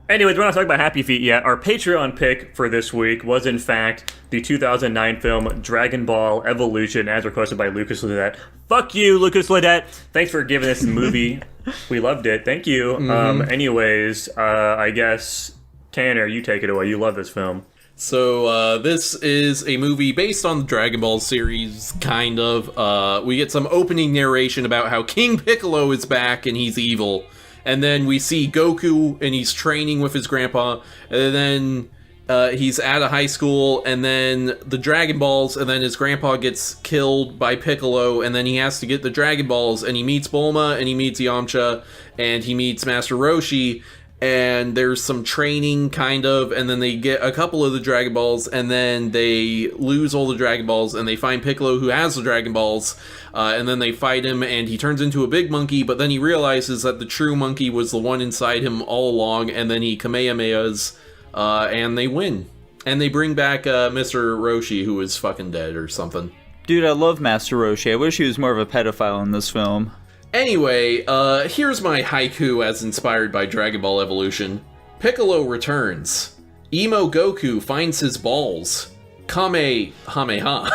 Anyways, we're not talking about Happy Feet yet. Our Patreon pick for this week was, in fact, the 2009 film Dragon Ball Evolution, as requested by Lucas Ledet. Fuck you, Lucas Ledet. Thanks for giving us the movie. We loved it. Thank you. Anyways, I guess, Tanner, you take it away. You love this film. So, this is a movie based on the Dragon Ball series, kind of. We get some opening narration about how King Piccolo is back and he's evil. And then we see Goku, and he's training with his grandpa, and then he's at a high school, and then the Dragon Balls, and then his grandpa gets killed by Piccolo, and then he has to get the Dragon Balls, and he meets Bulma, and he meets Yamcha, and he meets Master Roshi, and there's some training, kind of, and then they get a couple of the Dragon Balls, and then they lose all the Dragon Balls, and they find Piccolo, who has the Dragon Balls, and then they fight him, and he turns into a big monkey, but then he realizes that the true monkey was the one inside him all along, and then he Kamehamehas, and they win. And they bring back Mr. Roshi, who is fucking dead or something. Dude, I love Master Roshi. I wish he was more of a pedophile in this film. Anyway, here's my haiku as inspired by Dragon Ball Evolution. Piccolo returns. Emo Goku finds his balls. Kamehameha.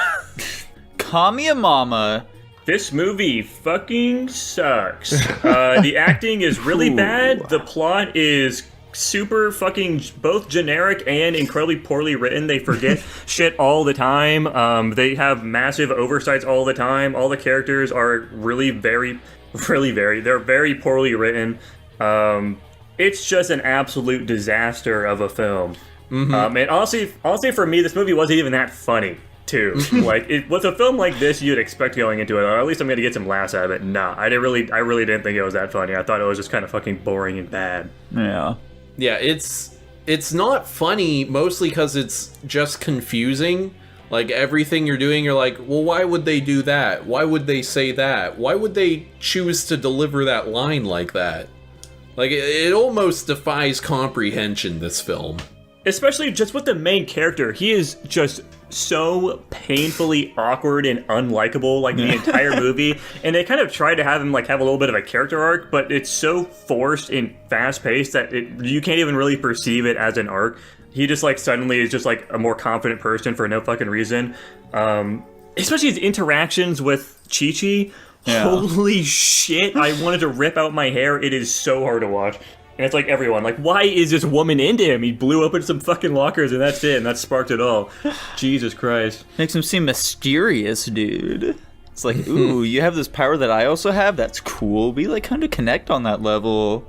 Kamiyamama. This movie fucking sucks. The acting is really bad. The plot is super fucking both generic and incredibly poorly written. They forget shit all the time. They have massive oversights all the time. All the characters are really very, they're very poorly written. It's just an absolute disaster of a film. And honestly for me, this movie wasn't even that funny, too. Like, with a film like this, you'd expect going into it, or at least I'm gonna get some laughs out of it. Nah, I really didn't think it was that funny. I thought it was just kind of fucking boring and bad. Yeah, it's not funny, mostly because it's just confusing. Like, everything you're doing, you're like, well, why would they do that? Why would they say that? Why would they choose to deliver that line like that? Like, it almost defies comprehension, this film. Especially just with the main character. He is just so painfully awkward and unlikable, like, the entire movie. And they kind of try to have him, like, have a little bit of a character arc, but it's so forced and fast-paced that you can't even really perceive it as an arc. He just, like, suddenly is just, like, a more confident person for no fucking reason. Especially his interactions with Chi-Chi. Yeah. Holy shit, I wanted to rip out my hair. It is so hard to watch. And it's like everyone, like, why is this woman into him? He blew open some fucking lockers and that's it, and that sparked it all. Jesus Christ. Makes him seem mysterious, dude. It's like, ooh, you have this power that I also have? That's cool. We, like, kind of connect on that level.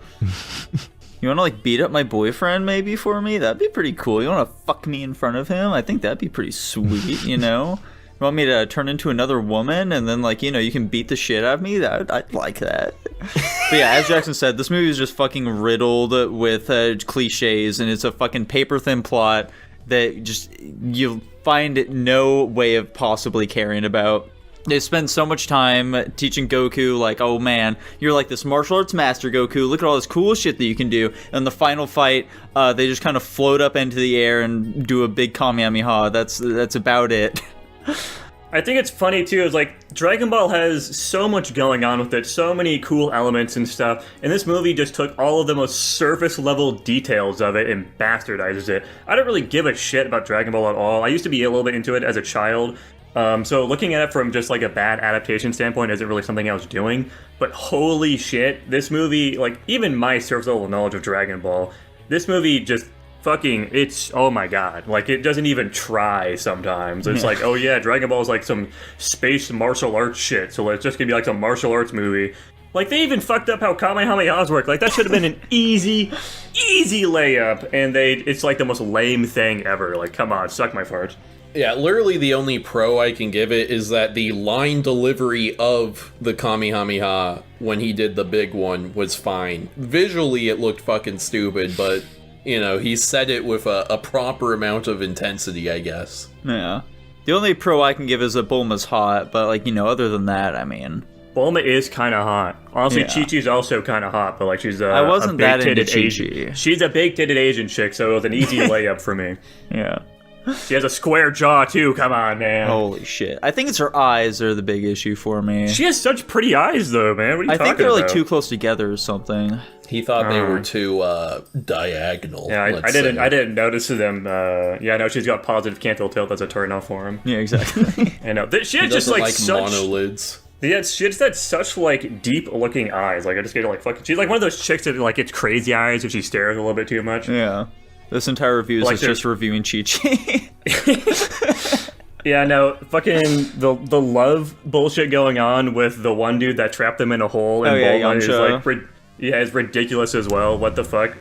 You want to, like, beat up my boyfriend, maybe, for me? That'd be pretty cool. You want to fuck me in front of him? I think that'd be pretty sweet, you know? You want me to turn into another woman and then, like, you know, you can beat the shit out of me? I'd like that. But yeah, as Jackson said, this movie is just fucking riddled with cliches, and it's a fucking paper-thin plot that just you find no way of possibly caring about. They spend so much time teaching Goku, like, oh man, you're like this martial arts master, Goku. Look at all this cool shit that you can do. And the final fight, they just kind of float up into the air and do a big Kamehameha. That's about it. I think it's funny too, is like Dragon Ball has so much going on with it, so many cool elements and stuff, and this movie just took all of the most surface level details of it and bastardizes it. I don't really give a shit about Dragon Ball at all. I used to be a little bit into it as a child, so looking at it from just like a bad adaptation standpoint isn't really something I was doing, but holy shit, this movie, like even my surface level knowledge of Dragon Ball, this movie just fucking, it's, oh my god, like it doesn't even try sometimes. It's like, oh yeah, Dragon Ball is like some space martial arts shit, so it's just gonna be like some martial arts movie. Like they even fucked up how Kamehamehas work. Like that should have been an easy layup, and it's like the most lame thing ever. Like come on, suck my farts. Yeah, literally the only pro I can give it is that the line delivery of the Kamehameha when he did the big one was fine. Visually it looked fucking stupid, but you know, he said it with a proper amount of intensity, I guess. Yeah. The only pro I can give is that Bulma's hot, but, like, you know, other than that, I mean... Bulma is kind of hot. Honestly, yeah. Chi-Chi's also kind of hot, but, like, she's I wasn't that into Chi-Chi. Asian. She's a big-titted Asian chick, so it was an easy layup for me. Yeah. She has a square jaw, too. Come on, man. Holy shit. I think it's her eyes are the big issue for me. She has such pretty eyes, though, man. What are you talking about? I think they're, like, too close together or something. He thought they were too diagonal. Yeah, I didn't notice them. Yeah, no, she's got positive canthal tilt. That's a turn off for him. Yeah, exactly. I know. She had just like such monolids. Yeah, she just had such like deep looking eyes. Like I just get like fucking. She's like one of those chicks that like gets crazy eyes if she stares a little bit too much. Yeah. This entire review is like just reviewing Chi-Chi. Yeah, no, fucking the love bullshit going on with the one dude that trapped them in a hole and Bulma is like, it's ridiculous as well. What the fuck?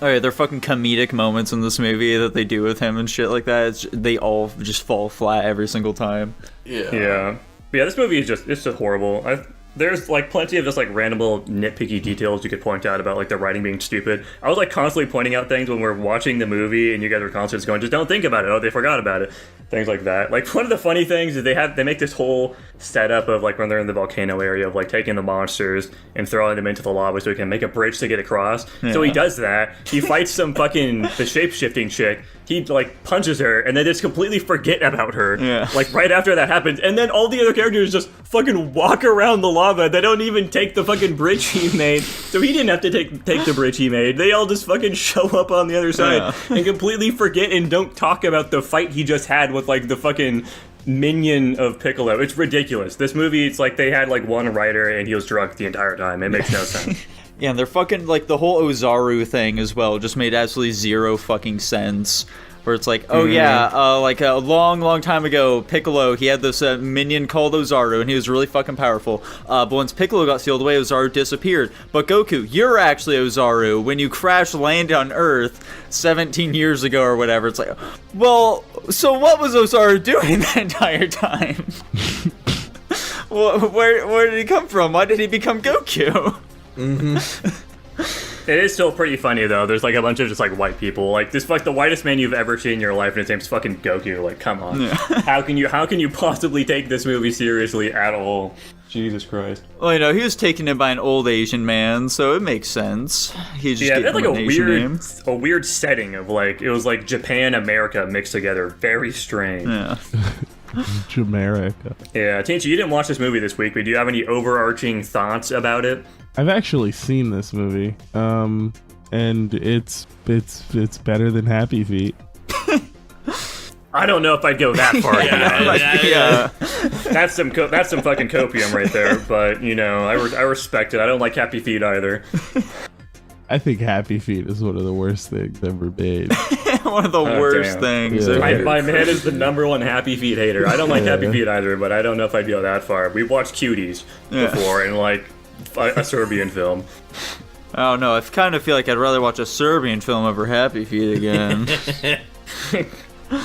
Oh yeah, they're fucking comedic moments in this movie that they do with him and shit like that. They all just fall flat every single time. Yeah. But yeah, this movie is it's just horrible. There's like plenty of just like random little nitpicky details you could point out about like the writing being stupid. I was like constantly pointing out things when we're watching the movie and you guys were constantly just going, just don't think about it. Oh, they forgot about it. Things like that. Like one of the funny things is they make this whole setup of like when they're in the volcano area of like taking the monsters and throwing them into the lava so he can make a bridge to get across. Yeah. So he does that. He fights some the shape-shifting chick. He like punches her and they just completely forget about her. Yeah. Like right after that happens. And then all the other characters just fucking walk around the lava. They don't even take the fucking bridge he made. So he didn't have to take the bridge he made. They all just fucking show up on the other side and completely forget and don't talk about the fight he just had with like the fucking minion of Piccolo. It's ridiculous. This movie, it's like they had like one writer and he was drunk the entire time. It makes no sense. Yeah, and they're fucking, like, the whole Ozaru thing as well just made absolutely zero fucking sense. Where it's like, like a long time ago, Piccolo, he had this minion called Ozaru, and he was really fucking powerful. But once Piccolo got sealed away, Ozaru disappeared. But Goku, you're actually Ozaru. When you crash landed on Earth 17 years ago or whatever, it's like, well, so what was Ozaru doing the entire time? Where did he come from? Why did he become Goku? It is still pretty funny though. There's like a bunch of just like white people, like this, like the whitest man you've ever seen in your life, and his name's fucking Goku. Like, come on, how can you possibly take this movie seriously at all? Jesus Christ. Well, you know, he was taken in by an old Asian man, so it makes sense. He just that's like a weird setting of like it was like Japan, America mixed together. Very strange. Yeah. Jamaica. Yeah, Tinchi, you didn't watch this movie this week, but do you have any overarching thoughts about it? I've actually seen this movie, and it's better than Happy Feet. I don't know if I'd go that far. That's some fucking copium right there. But you know, I respect it. I don't like Happy Feet either. I think Happy Feet is one of the worst things ever made. One of the worst things. Yeah. My man is the #1 Happy Feet hater. I don't like Happy Feet either, but I don't know if I'd go that far. We've watched Cuties before, and like a Serbian film. Oh no, I kind of feel like I'd rather watch a Serbian film over Happy Feet again.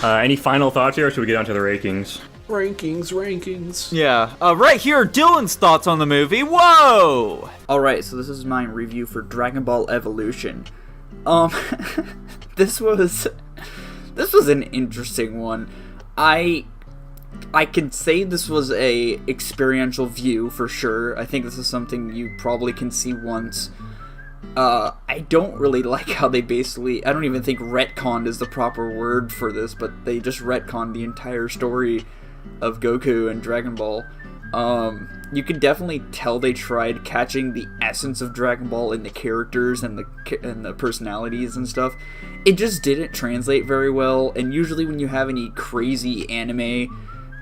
Any final thoughts here, or should we get on to the rankings? Rankings. Yeah. Right here, Dylan's thoughts on the movie. Whoa! Alright, so this is my review for Dragonball Evolution. This was an interesting one. I can say this was a experiential view for sure. I think this is something you probably can see once. I don't really like how they basically, I don't even think retconned is the proper word for this, but they just retconned the entire story of Goku and Dragon Ball. You could definitely tell they tried catching the essence of Dragon Ball in the characters and the personalities and stuff. It just didn't translate very well, and usually when you have any crazy anime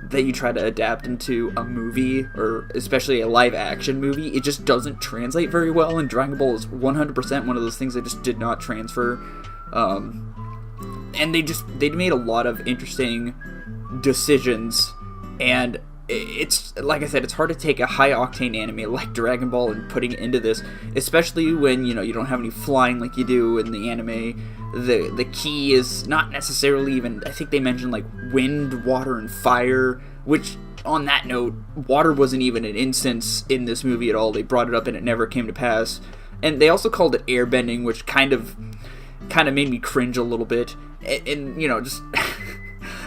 that you try to adapt into a movie, or especially a live-action movie, it just doesn't translate very well, and Dragon Ball is 100% one of those things that just did not transfer. And they made a lot of interesting decisions, and it's, like I said, it's hard to take a high-octane anime like Dragon Ball and putting it into this, especially when, you know, you don't have any flying like you do in the anime. The key is not necessarily even, I think they mentioned like wind, water, and fire, which, on that note, water wasn't even an instance in this movie at all. They brought it up and it never came to pass. And they also called it airbending, which kind of made me cringe a little bit. And you know, just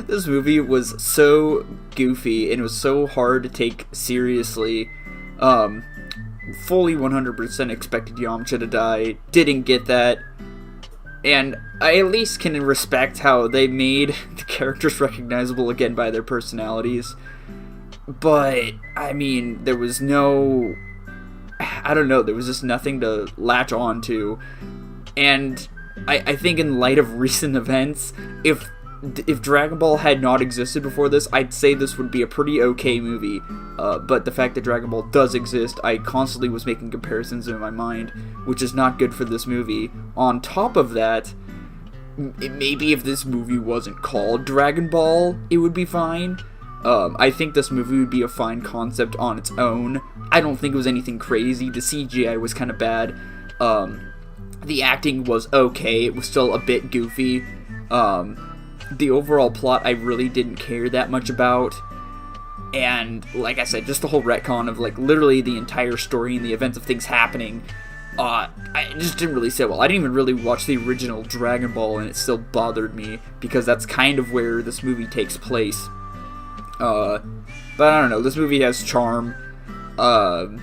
this movie was so goofy and it was so hard to take seriously. Fully 100% expected Yamcha to die. Didn't get that. And I at least can respect how they made the characters recognizable again by their personalities. But, I mean, there was no... I don't know, there was just nothing to latch on to. And I think in light of recent events, if Dragon Ball had not existed before this, I'd say this would be a pretty okay movie. But the fact that Dragon Ball does exist, I constantly was making comparisons in my mind, which is not good for this movie. On top of that, maybe if this movie wasn't called Dragon Ball, it would be fine. I think this movie would be a fine concept on its own. I don't think it was anything crazy. The CGI was kind of bad. The acting was okay. It was still a bit goofy. The overall plot I really didn't care that much about. And like I said, just the whole retcon of like literally the entire story and the events of things happening, I just didn't really sit well. I didn't even really watch the original Dragon Ball, and it still bothered me because that's kind of where this movie takes place. But I don't know, this movie has charm, and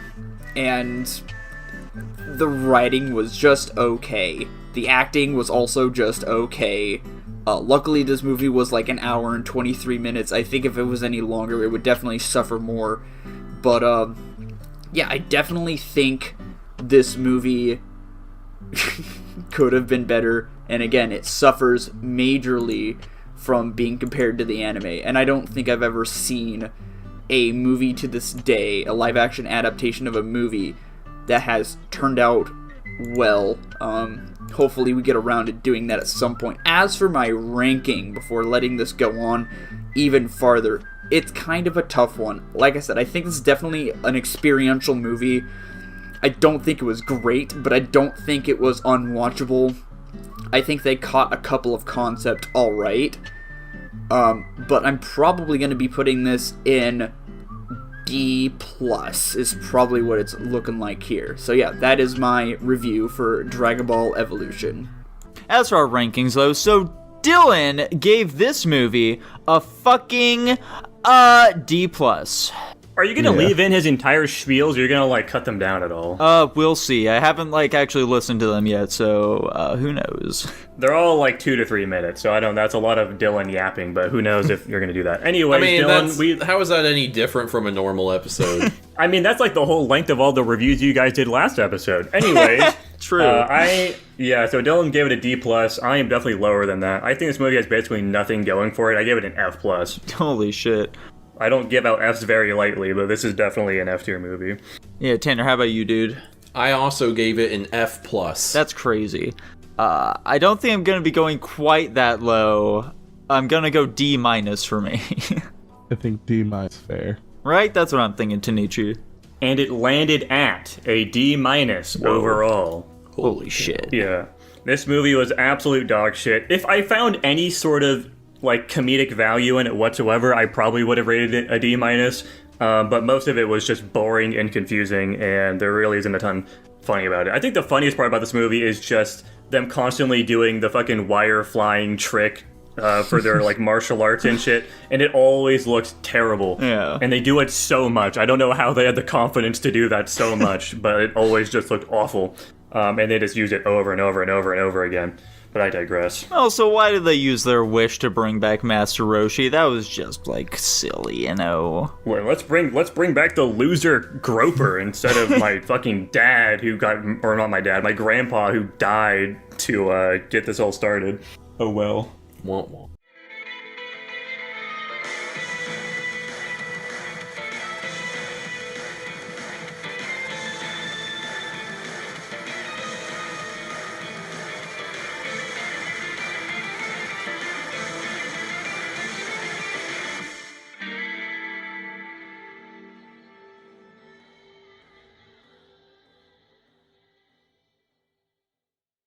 the writing was just okay. The acting was also just okay. Luckily, this movie was like an hour and 23 minutes. I think if it was any longer, it would definitely suffer more. But, yeah, I definitely think this movie could have been better. And again, it suffers majorly from being compared to the anime. And I don't think I've ever seen a movie to this day, a live-action adaptation of a movie, that has turned out well. Hopefully we get around to doing that at some point. As for my ranking, before letting this go on even farther, it's kind of a tough one. Like I said, I think this is definitely an experiential movie. I don't think it was great, but I don't think it was unwatchable. I think they caught a couple of concepts alright. But I'm probably going to be putting this in D+, is probably what it's looking like here. So yeah, that is my review for Dragon Ball Evolution. As for our rankings, though, so Dylan gave this movie a fucking D+. Are you gonna leave in his entire spiels, or you're gonna like cut them down at all? We'll see. I haven't like actually listened to them yet, so who knows? They're all like 2 to 3 minutes, so I don't. That's a lot of Dylan yapping, but who knows if you're gonna do that. Anyway, I mean, Dylan, how is that any different from a normal episode? I mean, that's like the whole length of all the reviews you guys did last episode. Anyways, True. So Dylan gave it a D+. I am definitely lower than that. I think this movie has basically nothing going for it. I gave it an F+. Holy shit. I don't give out Fs very lightly, but this is definitely an F tier movie. Yeah, Tanner, how about you, dude? I also gave it an F+. That's crazy. I don't think I'm gonna be going quite that low. I'm gonna go D- for me. I think D- is fair. Right? That's what I'm thinking, Tanichi. And it landed at a D- overall. Holy shit. Yeah. This movie was absolute dog shit. If I found any sort of like comedic value in it whatsoever, I probably would have rated it a D-. But most of it was just boring and confusing, and there really isn't a ton funny about it. I think the funniest part about this movie is just them constantly doing the fucking wire flying trick for their like martial arts and shit, and it always looks terrible. Yeah. And they do it so much. I don't know how they had the confidence to do that so much, but it always just looked awful. And they just use it over and over and over and over again. But I digress. Oh, so why did they use their wish to bring back Master Roshi? That was just, like, silly, you know? Well, let's bring back the loser Groper instead of my fucking dad who got, or not my dad, my grandpa who died to get this all started. Oh well. Womp womp.